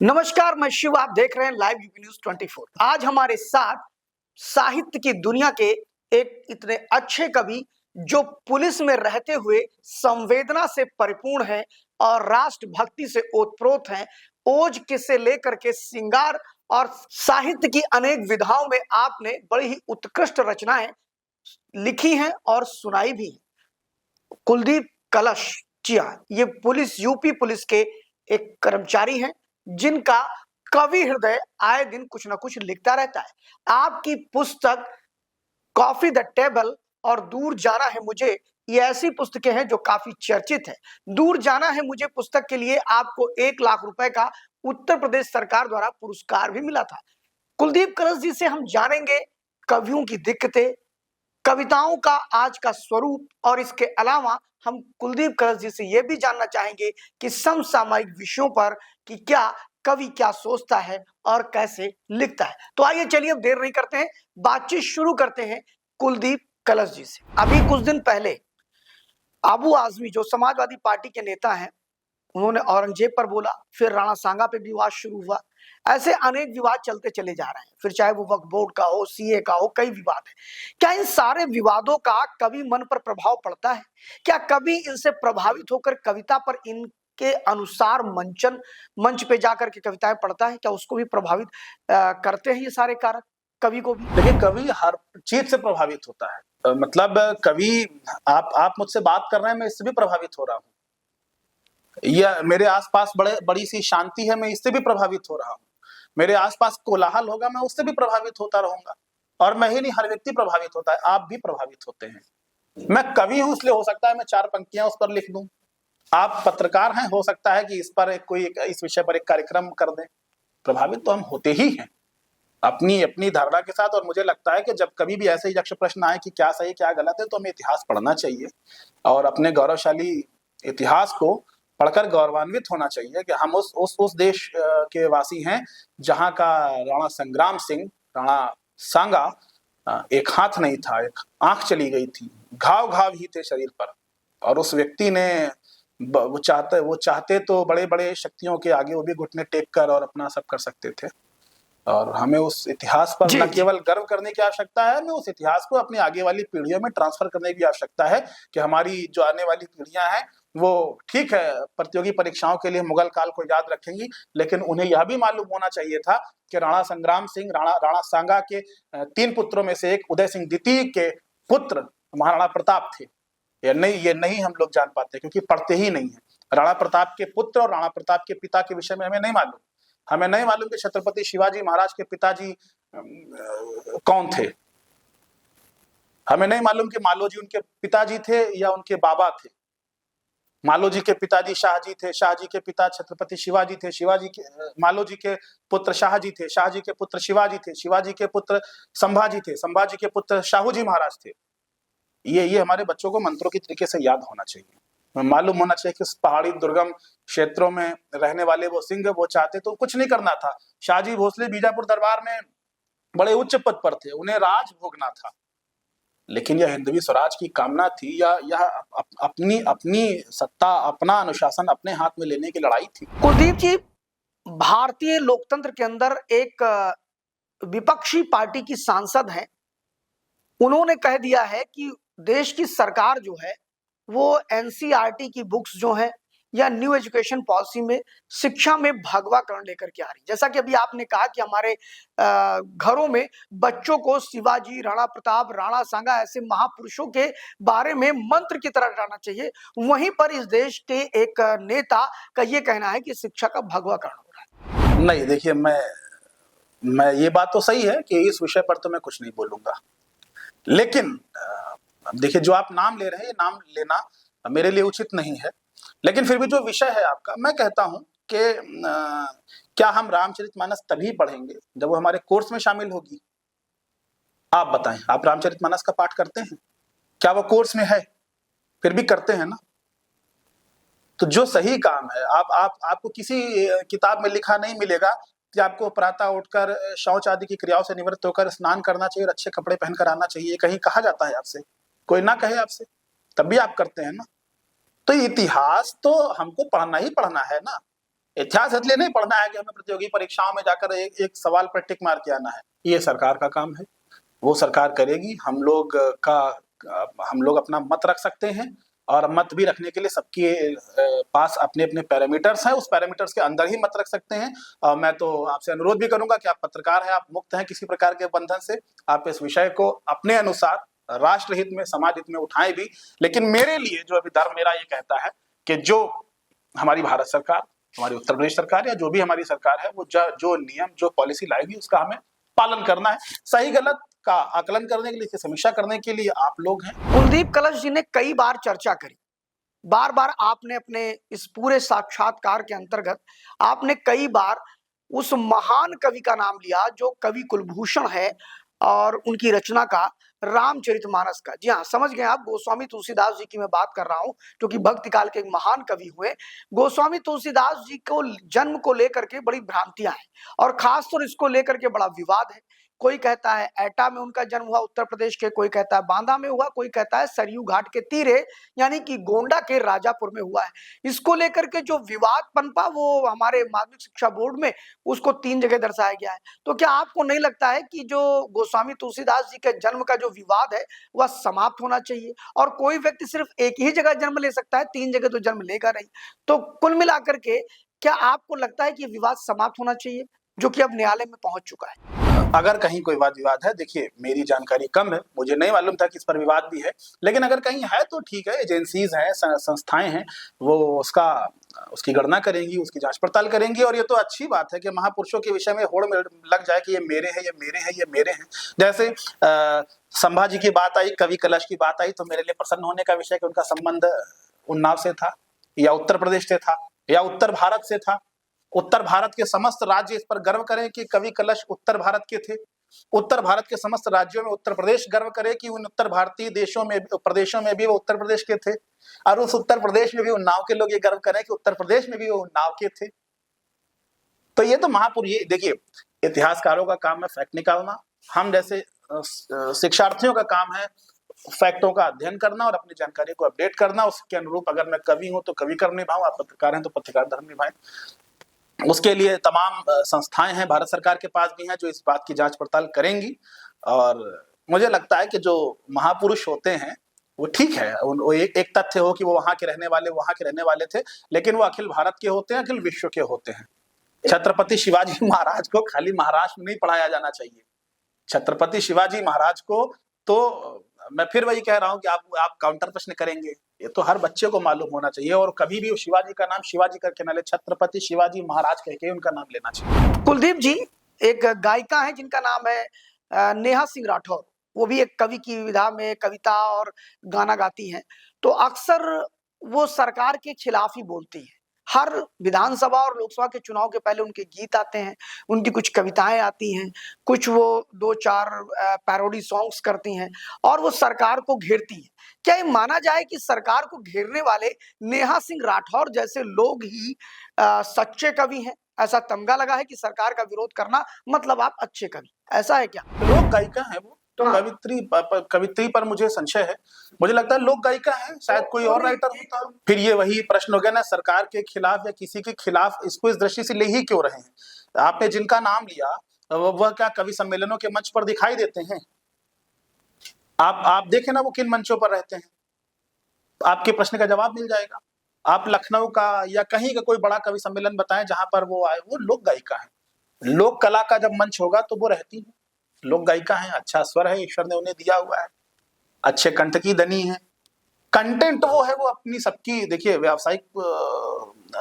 नमस्कार, मैं शिव। आप देख रहे हैं लाइव यूपी न्यूज 24। आज हमारे साथ साहित्य की दुनिया के एक इतने अच्छे कवि जो पुलिस में रहते हुए संवेदना से परिपूर्ण हैं और राष्ट्रभक्ति से ओतप्रोत हैं। ओज के से लेकर के श्रृंगार और साहित्य की अनेक विधाओं में आपने बड़ी ही उत्कृष्ट रचनाएं लिखी हैं और सुनाई भी हैं। कुलदीप कलश जी हाँ, ये पुलिस यूपी पुलिस के एक कर्मचारी हैं जिनका कवि हृदय आए दिन कुछ ना कुछ लिखता रहता है। आपकी पुस्तक कॉफी द टेबल और दूर जाना है मुझे, ये ऐसी पुस्तकें हैं जो काफी चर्चित है। दूर जाना है मुझे पुस्तक के लिए आपको 1 लाख रुपए का उत्तर प्रदेश सरकार द्वारा पुरस्कार भी मिला था। कुलदीप कलश जी से हम जानेंगे कवियों की दिक्कतें, कविताओं का आज का स्वरूप, और इसके अलावा हम कुलदीप कलश जी से यह भी जानना चाहेंगे कि समसामयिक विषयों पर कि क्या कवि क्या सोचता है और कैसे लिखता है। तो आइए चलिए अब देर नहीं करते हैं, बातचीत शुरू करते हैं कुलदीप कलश जी से। अभी कुछ दिन पहले अबू आजमी जो समाजवादी पार्टी के नेता हैं, उन्होंने औरंगजेब पर बोला, फिर राणा सांगा पे विवाद शुरू हुआ। ऐसे अनेक विवाद चलते चले जा रहे हैं, फिर चाहे वो वक्फ बोर्ड का हो, सीए का हो, कई विवाद है। क्या इन सारे विवादों का कवि मन पर प्रभाव पड़ता है? क्या कवि इनसे प्रभावित होकर कविता पर इनके अनुसार मंच पे जाकर के कविताएं पढ़ता है? क्या उसको भी प्रभावित करते हैं ये सारे कारक कवि को भी? देखिए, कवि हर चीज से प्रभावित होता है। मतलब कवि, आप मुझसे बात कर रहे हैं, मैं इससे भी प्रभावित हो रहा हूँ। या मेरे आसपास बड़ी सी शांति है, मैं इससे भी प्रभावित हो रहा हूँ। मेरे आसपास कोलाहल होगा, मैं उससे भी प्रभावित होता रहूंगा। और मैं ही नहीं, हर व्यक्ति प्रभावित होता है, आप भी प्रभावित होते हैं। मैं कवि हूं, इसलिए हो सकता है मैं 4 पंक्तियां उस पर लिख दूं। आप पत्रकार हैं, हो सकता है कि इस विषय पर एक कार्यक्रम कर दें। प्रभावित तो हम होते ही हैं अपनी अपनी धारणा के साथ। और मुझे लगता है कि जब कभी भी ऐसे ही यक्ष प्रश्न आए कि क्या सही क्या गलत है, तो हमें इतिहास पढ़ना चाहिए और अपने गौरवशाली इतिहास को पढ़कर गौरवान्वित होना चाहिए कि हम उस देश के वासी हैं जहां का राणा संग्राम सिंह, राणा सांगा, एक हाथ नहीं था, एक आंख चली गई थी, घाव घाव ही थे शरीर पर। और उस व्यक्ति ने वो चाहते तो बड़े बड़े शक्तियों के आगे वो भी घुटने टेक कर और अपना सब कर सकते थे। और हमें उस इतिहास पर न केवल गर्व करने की आवश्यकता है, हमें उस इतिहास को अपनी आगे वाली पीढ़ियों में ट्रांसफर करने की आवश्यकता है कि हमारी जो आने वाली पीढ़ियां हैं वो ठीक है प्रतियोगी परीक्षाओं के लिए मुगल काल को याद रखेंगी, लेकिन उन्हें यह भी मालूम होना चाहिए था कि राणा संग्राम सिंह, राणा सांगा के 3 पुत्रों में से एक उदय सिंह द्वितीय के पुत्र महाराणा प्रताप थे। ये नहीं हम लोग जान पाते क्योंकि पढ़ते ही नहीं है। राणा प्रताप के पुत्र और राणा प्रताप के पिता के विषय में हमें नहीं मालूम। हमें नहीं मालूम कि छत्रपति शिवाजी महाराज के पिताजी कौन थे। हमें नहीं मालूम कि मालोजी उनके पिताजी थे या उनके बाबा थे। मालोजी के पिताजी शाहजी थे, शाहजी के पिता छत्रपति शिवाजी थे, मालोजी के पुत्र शाहजी थे, शाहजी के पुत्र शिवाजी थे, शिवाजी के पुत्र संभाजी थे, संभाजी के पुत्र शाहूजी महाराज थे। ये हमारे बच्चों को मंत्रों की तरीके से याद होना चाहिए, मालूम होना चाहिए कि उस पहाड़ी दुर्गम क्षेत्रों में रहने वाले वो सिंह, वो चाहते तो कुछ नहीं करना था। शाहजी भोसले बीजापुर दरबार में बड़े उच्च पद पर थे, उन्हें राज भोगना था, लेकिन यह हिंदवी स्वराज की कामना थी या यह अपनी सत्ता, अपना अनुशासन अपने हाथ में लेने की लड़ाई थी। कुलदीप जी, भारतीय लोकतंत्र के अंदर एक विपक्षी पार्टी की सांसद है, उन्होंने कह दिया है कि देश की सरकार जो है वो एनसीईआरटी की बुक्स जो है या न्यू एजुकेशन पॉलिसी में शिक्षा में भगवाकरण लेकर के आ रही। जैसा कि अभी आपने कहा कि हमारे घरों में बच्चों को शिवाजी, राणा प्रताप, राणा सांगा ऐसे महापुरुषों के बारे में मंत्र की तरह जाना चाहिए, वहीं पर इस देश के एक नेता का ये कहना है कि शिक्षा का भगवाकरण हो रहा है। नहीं, देखिए, मैं ये बात तो सही है कि इस विषय पर तो मैं कुछ नहीं बोलूंगा, लेकिन देखिए, जो आप नाम ले रहे हैं, नाम लेना मेरे लिए उचित नहीं है, लेकिन फिर भी जो विषय है आपका, मैं कहता हूं कि क्या हम रामचरितमानस तभी पढ़ेंगे जब वो हमारे कोर्स में शामिल होगी? आप बताएं, आप रामचरितमानस का पाठ करते हैं? क्या वो कोर्स में है? फिर भी करते हैं ना। तो जो सही काम है, आपको किसी किताब में लिखा नहीं मिलेगा कि आपको प्रातः उठकर शौच आदि की क्रियाओं से निवृत्त होकर स्नान करना चाहिए और अच्छे कपड़े पहनकर आना चाहिए। कहीं कहा जाता है आपसे? कोई ना कहे आपसे, तब भी आप करते हैं ना। तो इतिहास तो हमको पढ़ना ही पढ़ना है ना। इतिहास इसलिए नहीं पढ़ना है कि हमें प्रतियोगी परीक्षाओं में जाकर एक सवाल पर टिक मार के आना है। ये सरकार का काम है, वो सरकार करेगी। हम लोग अपना मत रख सकते हैं, और मत भी रखने के लिए सबके पास अपने अपने पैरामीटर्स हैं, उस पैरामीटर्स के अंदर ही मत रख सकते हैं। और मैं तो आपसे अनुरोध भी करूंगा कि आप पत्रकार हैं, आप मुक्त हैं किसी प्रकार के बंधन से, आप इस विषय को अपने अनुसार राष्ट्र हित में, समाज हित में उठाएं भी। लेकिन मेरे लिए जो अभी धर्म मेरा ये कहता है कि जो हमारी भारत सरकार, हमारी उत्तर प्रदेश सरकार या जो भी हमारी सरकार है, वो जो नियम, जो पॉलिसी लाएगी उसका हमें पालन करना है। सही गलत का आकलन करने के लिए, समीक्षा करने के लिए आप लोग हैं। कुलदीप कलश जी ने कई बार चर्चा करी, बार बार आपने अपने इस पूरे साक्षात्कार के अंतर्गत आपने कई बार उस महान कवि का नाम लिया जो कवि कुलभूषण है, और उनकी रचना का रामचरितमानस का। जी हाँ, समझ गए आप, गोस्वामी तुलसीदास जी की मैं बात कर रहा हूं, जो कि भक्ति काल के एक महान कवि हुए। गोस्वामी तुलसीदास जी को जन्म को लेकर के बड़ी भ्रांतियां हैं, और खासतौर इसको लेकर के बड़ा विवाद है। कोई कहता है एटा में उनका जन्म हुआ उत्तर प्रदेश के, कोई कहता है बांदा में हुआ, कोई कहता है सरयू घाट के तीरे यानी कि गोंडा के राजापुर में हुआ है। इसको लेकर के जो विवाद पनपा वो हमारे माध्यमिक शिक्षा बोर्ड में उसको 3 जगह दर्शाया गया है। तो क्या आपको नहीं लगता है कि जो गोस्वामी तुलसीदास जी के जन्म का जो विवाद है वह समाप्त होना चाहिए, और कोई व्यक्ति सिर्फ एक ही जगह जन्म ले सकता है, 3 जगह तो जन्म लेगा नहीं। तो कुल मिलाकर के क्या आपको लगता है कि विवाद समाप्त होना चाहिए, जो कि अब न्यायालय में पहुंच चुका है? अगर कहीं कोई वाद विवाद है, देखिए मेरी जानकारी कम है, मुझे नहीं मालूम था कि इस पर विवाद भी है, लेकिन अगर कहीं है तो ठीक है, एजेंसीज हैं, संस्थाएं हैं, वो उसकी गणना करेंगी, उसकी जांच पड़ताल करेंगी। और ये तो अच्छी बात है कि महापुरुषों के विषय में होड़ में लग जाए कि ये मेरे हैं, ये मेरे हैं, ये मेरे हैं। जैसे संभाजी की बात आई, कवि कलश की बात आई, तो मेरे लिए प्रसन्न होने का विषय कि उनका संबंध उन्नाव से था, या उत्तर प्रदेश से था, या उत्तर भारत से था। उत्तर भारत के समस्त राज्य इस पर गर्व करें कि कवि कलश उत्तर भारत के थे। उत्तर भारत के समस्त राज्यों में उत्तर प्रदेश गर्व करे कि उन उत्तर भारतीय प्रदेशों में भी वो उत्तर प्रदेश के थे, और उस उत्तर प्रदेश में भी उन्नाव के लोग ये गर्व करें कि उत्तर प्रदेश में भी वो उन्नाव के थे। तो ये तो महापुरुष, ये देखिए इतिहासकारों का काम है फैक्ट निकालना, हम जैसे शिक्षार्थियों का काम है फैक्टों का अध्ययन करना और अपनी जानकारी को अपडेट करना। उसके अनुरूप अगर मैं कवि हूं तो कवि कर्म निभाऊं, आप पत्रकार हैं तो पत्रकार धर्म निभाएं। उसके लिए तमाम संस्थाएं हैं, भारत सरकार के पास भी हैं, जो इस बात की जांच पड़ताल करेंगी। और मुझे लगता है कि जो महापुरुष होते हैं वो ठीक है, वो एक तथ्य हो कि वो वहां के रहने वाले थे, लेकिन वो अखिल भारत के होते हैं, अखिल विश्व के होते हैं। छत्रपति शिवाजी महाराज को खाली महाराष्ट्र में नहीं पढ़ाया जाना चाहिए। छत्रपति शिवाजी महाराज को तो मैं फिर वही कह रहा हूं कि आप काउंटर प्रश्न करेंगे, ये तो हर बच्चे को मालूम होना चाहिए। और कभी भी शिवाजी का नाम शिवाजी करके ना ले, छत्रपति शिवाजी महाराज कह के उनका नाम लेना चाहिए। कुलदीप जी एक गायिका है जिनका नाम है नेहा सिंह राठौर, वो भी एक कवि की विधा में कविता और गाना गाती हैं। तो अक्सर वो सरकार के खिलाफ ही बोलती है। हर विधानसभा और लोकसभा के चुनाव के पहले उनके गीत आते हैं, उनकी कुछ कविताएं आती हैं, कुछ वो 2-4 पैरोडी सॉन्ग्स करती हैं, और वो सरकार को घेरती हैं। क्या ये माना जाए कि सरकार को घेरने वाले नेहा सिंह राठौर जैसे लोग ही सच्चे कवि हैं? ऐसा तमगा लगा है कि सरकार का विरोध करना मतलब आप अच्छे कवि, ऐसा है क्या? लोक गायिका है वो, तो हाँ। कवित्री पर मुझे संशय है। मुझे लगता है लोक गायिका है, शायद कोई और राइटर होता। फिर ये वही प्रश्न हो गया ना, सरकार के खिलाफ या किसी के खिलाफ इसको इस दृष्टि से ले ही क्यों रहे हैं। आपने जिनका नाम लिया वह क्या कवि सम्मेलनों के मंच पर दिखाई देते हैं? आप देखें ना वो किन मंचों पर रहते हैं, आपके प्रश्न का जवाब मिल जाएगा। आप लखनऊ का या कहीं का कोई बड़ा कवि सम्मेलन बताएं जहां पर वो आए, वो लोक गायिका है। लोक कला का जब मंच होगा तो वो रहती है, लोक गायिका है, अच्छा स्वर है ईश्वर ने उन्हें दिया हुआ है, अच्छे कंठ की धनी है। कंटेंट वो है, वो अपनी सबकी देखिए व्यावसायिक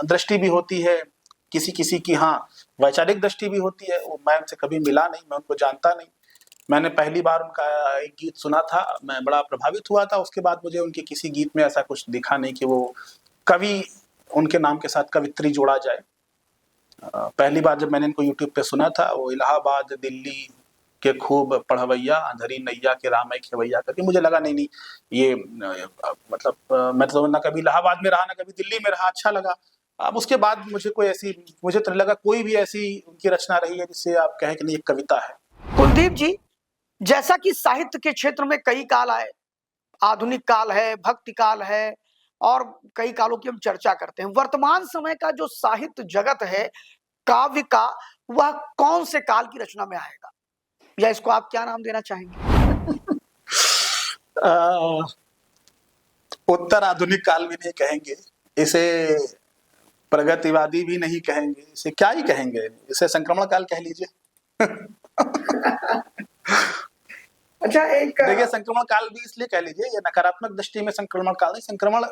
दृष्टि भी होती है, किसी किसी की हाँ वैचारिक दृष्टि भी होती है। वो मैं उनसे कभी मिला नहीं, मैं उनको जानता नहीं। मैंने पहली बार उनका एक गीत सुना था, मैं बड़ा प्रभावित हुआ था। उसके बाद मुझे उनके किसी गीत में ऐसा कुछ दिखा नहीं कि वो कवि उनके नाम के साथ कवित्री जोड़ा जाए। पहली बार जब मैंने इनको यूट्यूब पे सुना था, वो इलाहाबाद दिल्ली के खूब पढ़वैया अंधरी नैया के राम खेवैया करके, मुझे लगा नहीं ये मतलब मैं तो ना कभी इलाहाबाद में रहा ना कभी दिल्ली में रहा, अच्छा लगा। अब उसके बाद मुझे तो लगा कोई भी ऐसी उनकी रचना रही है जिससे आप कहें कि नहीं एक कविता है। कुलदीप जी, जैसा कि साहित्य के क्षेत्र में कई काल आए, आधुनिक काल है, भक्ति काल है, और कई कालों की हम चर्चा करते हैं। वर्तमान समय का जो साहित्य जगत है काव्य का, वह कौन से काल की रचना में आएगा, या इसको आप क्या नाम देना चाहेंगे? अ, उत्तर आधुनिक काल भी नहीं कहेंगे इसे, प्रगतिवादी भी नहीं कहेंगे इसे, क्या ही कहेंगे इसे, संक्रमण काल कह लीजिए। अच्छा, एक देखिए संक्रमण काल भी इसलिए कह लीजिए, ये नकारात्मक दृष्टि में संक्रमण काल नहीं, संक्रमण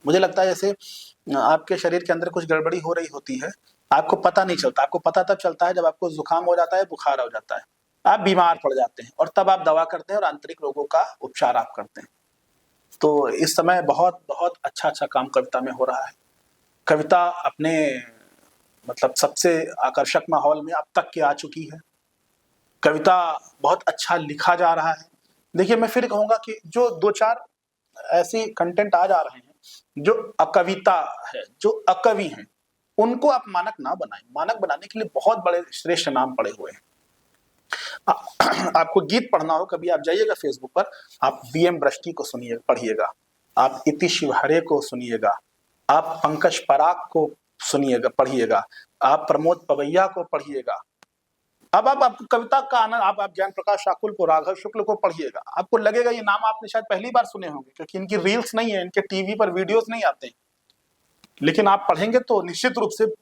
मुझे लगता है जैसे आपके शरीर के अंदर कुछ गड़बड़ी हो रही होती है, आपको पता नहीं चलता, आपको पता तब चलता है जब आपको जुकाम हो जाता है, बुखार हो जाता है, आप बीमार पड़ जाते हैं और तब आप दवा करते हैं और आंतरिक रोगों का उपचार आप करते हैं। तो इस समय बहुत बहुत अच्छा अच्छा काम कविता में हो रहा है। कविता अपने मतलब सबसे आकर्षक माहौल में अब तक के आ चुकी है। कविता बहुत अच्छा लिखा जा रहा है। देखिए मैं फिर कहूंगा कि जो दो चार ऐसी कंटेंट आ जा रहे हैं जो अकविता है, जो अकवि हैं, उनको आप मानक ना बनाएं। मानक बनाने के लिए बहुत बड़े श्रेष्ठ नाम पड़े हुए हैं। आपको गीत पढ़ना हो, कभी आप जाइएगा फेसबुक पर, आप बीएम बृष्टि को सुनिए, पढ़िएगा, आप इति शिवहरे को सुनिएगा, आप पंकज पराग को सुनिएगा, पढ़िएगा, आप प्रमोद पवैया को पढ़िएगा। अब आपको कविता का आनंद, आप ज्ञान प्रकाश शाकुल को, राघव शुक्ल को पढ़िएगा, आपको लगेगा ये नाम आपने शायद पहली बार सुने होंगे, क्योंकि इनकी रील्स नहीं है, इनके टीवी पर वीडियोस नहीं आते हैं, लेकिन आप पढ़ेंगे तो निश्चित रूप से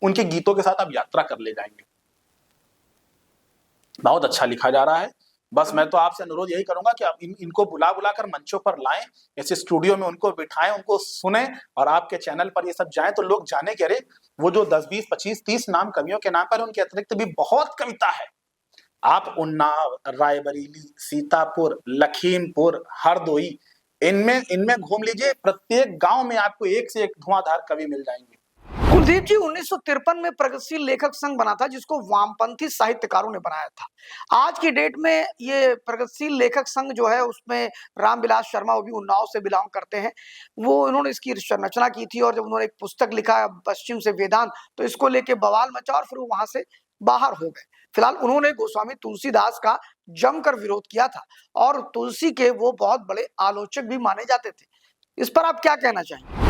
उनके गीतों के साथ आप यात्रा कर ले जाएंगे। बहुत अच्छा लिखा जा रहा है। बस मैं तो आपसे अनुरोध यही करूंगा कि आप इनको बुला कर मंचों पर लाएं, ऐसे स्टूडियो में उनको बिठाएं, उनको सुने, और आपके चैनल पर ये सब जाए तो लोग जाने कि अरे वो जो 10, 20, 25, 30 नाम कवियों के नाम पर, उनके अतिरिक्त भी बहुत कविता है। आप उन्नाव, रायबरेली, सीतापुर, लखीमपुर, हरदोई, इनमें घूम लीजिए, प्रत्येक गांव में आपको एक से एक धुआंधार कवि मिल जाएंगे। कुलदीप जी, 1953 में प्रगतिशील लेखक संघ बना था, जिसको वामपंथी साहित्यकारों ने बनाया था। आज की डेट में ये प्रगतिशील लेखक संघ जो है, उसमें रामविलास शर्मा, वो भी उन्नाव से बिलोंग करते हैं, वो उन्होंने इसकी रचना की थी, और जब उन्होंने एक पुस्तक लिखा पश्चिम से वेदांत, तो इसको लेके बवाल मचा और फिर वो वहां से बाहर हो गए। फिलहाल उन्होंने गोस्वामी तुलसीदास का जमकर विरोध किया था, और तुलसी के वो बहुत बड़े आलोचक भी माने जाते थे। इस पर आप क्या कहना चाहेंगे?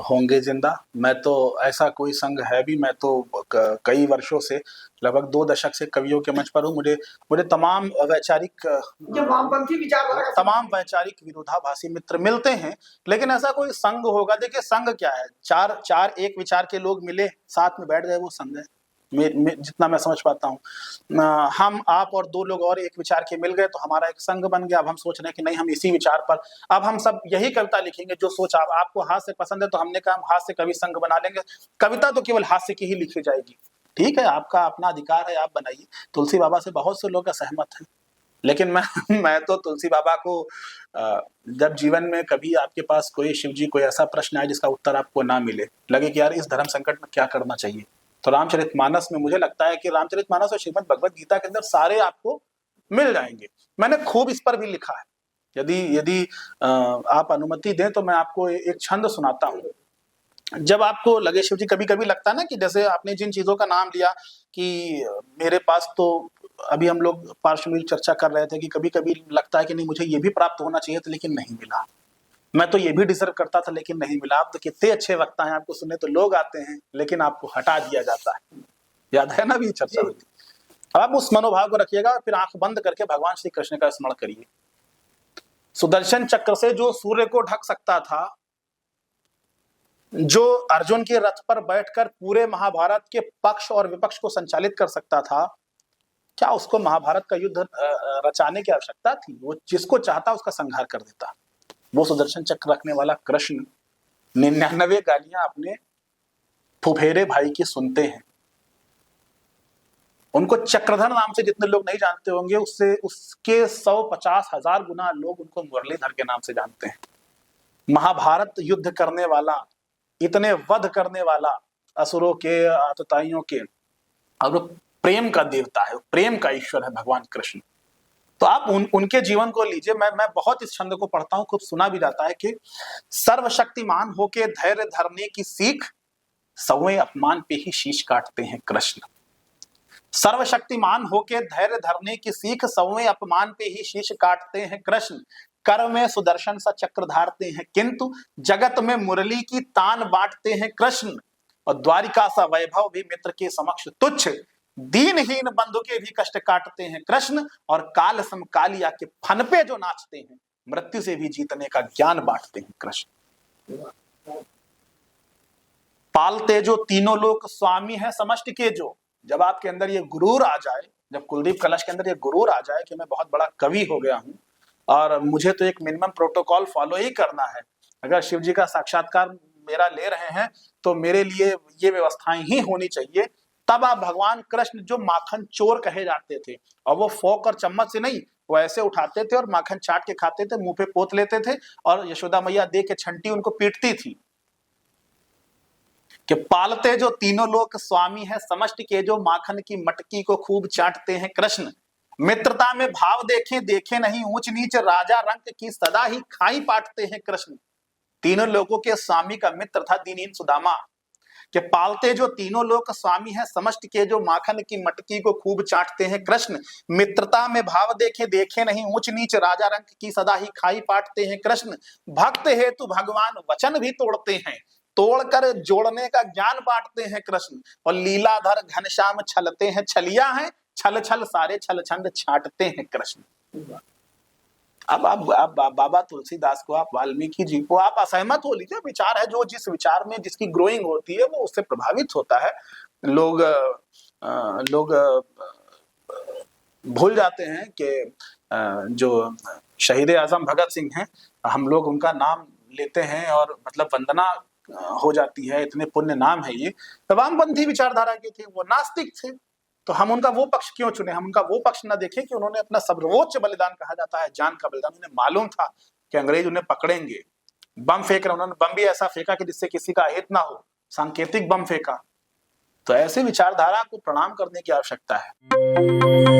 होंगे जिंदा। मैं तो, ऐसा कोई संघ है भी, मैं तो कई वर्षों से, लगभग 2 दशक से कवियों के मंच पर हूँ। मुझे तमाम वैचारिक, जब वामपंथी विचारधारा का तमाम वैचारिक विरोधाभासी मित्र मिलते हैं, लेकिन ऐसा कोई संघ होगा, देखिए संघ क्या है, चार एक विचार के लोग मिले, साथ में बैठ गए, वो संघ है। जितना मैं समझ पाता हूँ, हम, आप और 2 लोग और एक विचार के मिल गए तो हमारा एक संघ बन गया। अब हम सोच रहे हैं कि नहीं, हम इसी विचार पर अब हम सब यही कविता लिखेंगे जो सोच आपको हास्य पसंद है, तो हमने कहा हम हास्य कवि संघ बना लेंगे, कविता तो केवल हास्य की ही लिखी जाएगी। ठीक है, आपका अपना अधिकार है, आप बनाइए। तुलसी बाबा से बहुत से लोग असहमत हैं, लेकिन मैं तो तुलसी बाबा को, जब जीवन में कभी आपके पास कोई शिव जी कोई ऐसा प्रश्न आए जिसका उत्तर आपको ना मिले, लगे कि यार इस धर्म संकट में क्या करना चाहिए, तो रामचरितमानस में, मुझे लगता है कि रामचरितमानस और श्रीमद् भगवद गीता के अंदर सारे आपको मिल जाएंगे। मैंने खूब इस पर भी लिखा है। यदि आप अनुमति दें तो मैं आपको एक छंद सुनाता हूँ। जब आपको लगे, शिव जी, कभी कभी लगता है ना कि जैसे आपने जिन चीजों का नाम लिया कि मेरे पास, तो अभी हम लोग पार्श्व में चर्चा कर रहे थे कि कभी कभी लगता है कि नहीं, मुझे ये भी प्राप्त होना चाहिए था लेकिन नहीं मिला, मैं तो ये भी डिजर्व करता था लेकिन नहीं मिला। आप तो कितने अच्छे वक्ता हैं, आपको सुनने तो लोग आते हैं लेकिन आपको हटा दिया जाता है। याद है ना, भी चर्चा हुई थी। अब आप उस मनोभाव को रखिएगा, फिर आंख बंद करके भगवान श्री कृष्ण का स्मरण करिए। सुदर्शन चक्र से जो सूर्य को ढक सकता था, जो अर्जुन के रथ पर बैठकर पूरे महाभारत के पक्ष और विपक्ष को संचालित कर सकता था, क्या उसको महाभारत का युद्ध रचाने की आवश्यकता थी? वो जिसको चाहता उसका संहार कर देता। वो सुदर्शन चक्र रखने वाला कृष्ण 99 गालियां अपने फुफेरे भाई की सुनते हैं। उनको चक्रधर नाम से जितने लोग नहीं जानते होंगे, उसके 150,000 गुना लोग उनको मुरलीधर के नाम से जानते हैं। महाभारत युद्ध करने वाला, इतने वध करने वाला असुरों के, आतताइयों के, और प्रेम का देवता है, प्रेम का ईश्वर है भगवान कृष्ण। तो आप उनके जीवन को लीजिए। मैं बहुत इस छंद को पढ़ता हूं, खूब सुना भी जाता है कि सर्वशक्तिमान होके धैर्य धरने की सीख, सौवें अपमान पे ही शीश काटते हैं कृष्ण। सर्वशक्तिमान होके धैर्य धरने की सीख, सौवें अपमान पे ही शीश काटते हैं कृष्ण। कर में सुदर्शन सा चक्र धारते हैं, किंतु जगत में मुरली की तान बांटते हैं कृष्ण। और द्वारिका सा वैभव भी मित्र के समक्ष तुच्छ, दीनहीन बंधु के भी कष्ट काटते हैं कृष्ण। और काल सम कालिया के फन पे जो नाचते हैं, मृत्यु से भी जीतने का ज्ञान बांटते हैं कृष्ण। पालते जो तीनों लोक स्वामी है समष्टि के जो। जब आपके अंदर ये गुरूर आ जाए, जब कुलदीप कलश के अंदर ये गुरूर आ जाए कि मैं बहुत बड़ा कवि हो गया हूं और मुझे तो एक मिनिमम प्रोटोकॉल फॉलो ही करना है, अगर शिव जी का साक्षात्कार मेरा ले रहे हैं तो मेरे लिए ये व्यवस्थाएं ही होनी चाहिए, तब आप भगवान कृष्ण जो माखन चोर कहे जाते थे, और वो फोक और चम्मच से नहीं, वो ऐसे उठाते थे और माखन चाट के खाते थे, मुंह पे पोत लेते थे, और यशोदा मैया दे के छंटी उनको पीटती थी कि पालते जो तीनों लोक स्वामी है समष्टि के जो, माखन की मटकी को खूब चाटते हैं कृष्ण। मित्रता में भाव देखे देखे नहीं ऊंच नीच, राजा रंक की सदा ही खाई पाटते हैं कृष्ण। तीनों लोगों के स्वामी का मित्र था दीनहीन सुदामा, कि पालते जो तीनों लोक स्वामी है समष्टि के जो, माखन की मटकी को खूब चाटते हैं कृष्ण। मित्रता में भाव देखे देखे नहीं ऊंच नीच, राजा रंक की सदा ही खाई पाटते हैं कृष्ण। भक्त हेतु भगवान वचन भी तोड़ते हैं, तोड़कर जोड़ने का ज्ञान बांटते हैं कृष्ण। और लीलाधर घनश्याम छलते हैं छलिया हैं, छल छल सारे छल छंद छाटते हैं कृष्ण। अब आप बाबा तुलसीदास को, आप वाल्मीकि जी को आप असहमत हो लीजिए, विचार है जो जिस विचार में जिसकी ग्रोइंग होती है वो उससे प्रभावित होता है। लोग भूल जाते हैं कि जो शहीद आजम भगत सिंह हैं, हम लोग उनका नाम लेते हैं और मतलब वंदना हो जाती है, इतने पुण्य नाम है ये। वामपंथी विचारधारा के थे, वो नास्तिक थे, तो हम उनका वो पक्ष क्यों चुने? हम उनका वो पक्ष ना देखें कि उन्होंने अपना सर्वोच्च बलिदान, कहा जाता है जान का बलिदान, उन्हें मालूम था कि अंग्रेज उन्हें पकड़ेंगे, बम फेंक रहे, उन्होंने बम भी ऐसा फेंका कि जिससे किसी का अहित ना हो, सांकेतिक बम फेंका। तो ऐसे विचारधारा को प्रणाम करने की आवश्यकता है।